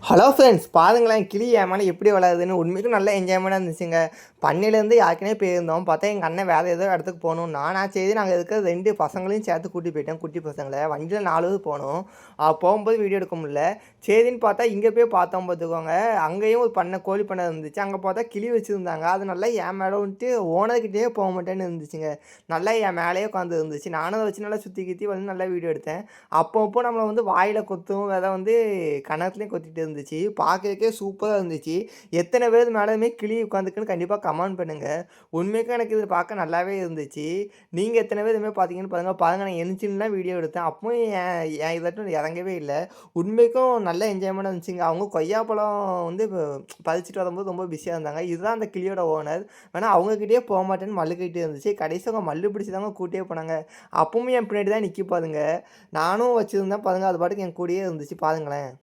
Hello friends, பாருங்களேன் கிளி என் மேலே எப்படி வளருதுன்னு. உண்மைக்கும் நல்ல என்ஜாய்மெண்ட்டாக இருந்துச்சுங்க. பண்ணையிலேருந்து யாருக்குனே போயிருந்தோம். பார்த்தா எங்கள் அண்ணன் வேறு ஏதோ இடத்துக்கு போகணும். நானா சரி நாங்கள் இருக்கிற 2 பசங்களையும் சேர்த்து கூட்டி போயிட்டேன். குட்டி பசங்களை வண்டியில் 4 பேர் போனோம். போகும்போது வீடியோ எடுக்க முடியல. சரின்னு பார்த்தா இங்கே போய் பார்த்தோம் பார்த்துக்கோங்க. அங்கேயும் ஒரு கோழி பண்ணை இருந்துச்சு. அங்கே பார்த்தா கிளி வச்சுருந்தாங்க. அது நல்லா என் மேலே வந்துட்டு ஓனர்கிட்டயே போக மாட்டேன்னு இருந்துச்சுங்க. நல்லா என் மேலேயே உட்காந்து இருந்துச்சு. நானும் அதை வச்சு நல்லா சுற்றி கித்தி வந்து நல்லா வீடியோ எடுத்தேன். அப்பப்போ நம்மளை வந்து வாயில் கொத்தும், விதை வந்து கன்னத்துலேயும் கொத்திட்டு இருந்துச்சு. பார்க்கறதுக்கே சூப்பராக இருந்துச்சு. எத்தனை பேர் மேலேயுமே கிளி உட்காந்துக்குன்னு கண்டிப்பாக கமெண்ட் பண்ணுங்கள். உண்மைக்கும் எனக்கு இது பார்க்க நல்லாவே இருந்துச்சு. நீங்கள் எத்தனை பேர் இதுமாதிரி பார்த்தீங்கன்னு பாருங்கள். நான் எந்திரிச்சுன்னுலாம் வீடியோ எடுத்தேன். அப்பவும் என் இதாட்டும் இறங்கவே இல்லை. உண்மைக்கும் நல்ல என்ஜாய்மெண்ட்டாக இருந்துச்சுங்க. அவங்க கொய்யாப்பழம் வந்து பறிச்சுட்டு வரும்போது ரொம்ப பிஸியாக இருந்தாங்க. இதுதான் அந்த கிளியோட ஓனர். வேணால் அவங்கக்கிட்டே போக மாட்டேன்னு மல்லுக்கிட்டே இருந்துச்சு. கடைசி அவங்க மல்லு பிடிச்சி தாங்க கூட்டியே போனாங்க. அப்பவும் என் பின்னாடி தான் நிற்கி பாருங்க. நானும் வச்சுருந்தேன் பாருங்கள். அது பாட்டுக்கு என் கூடயே இருந்துச்சு பாருங்களேன்.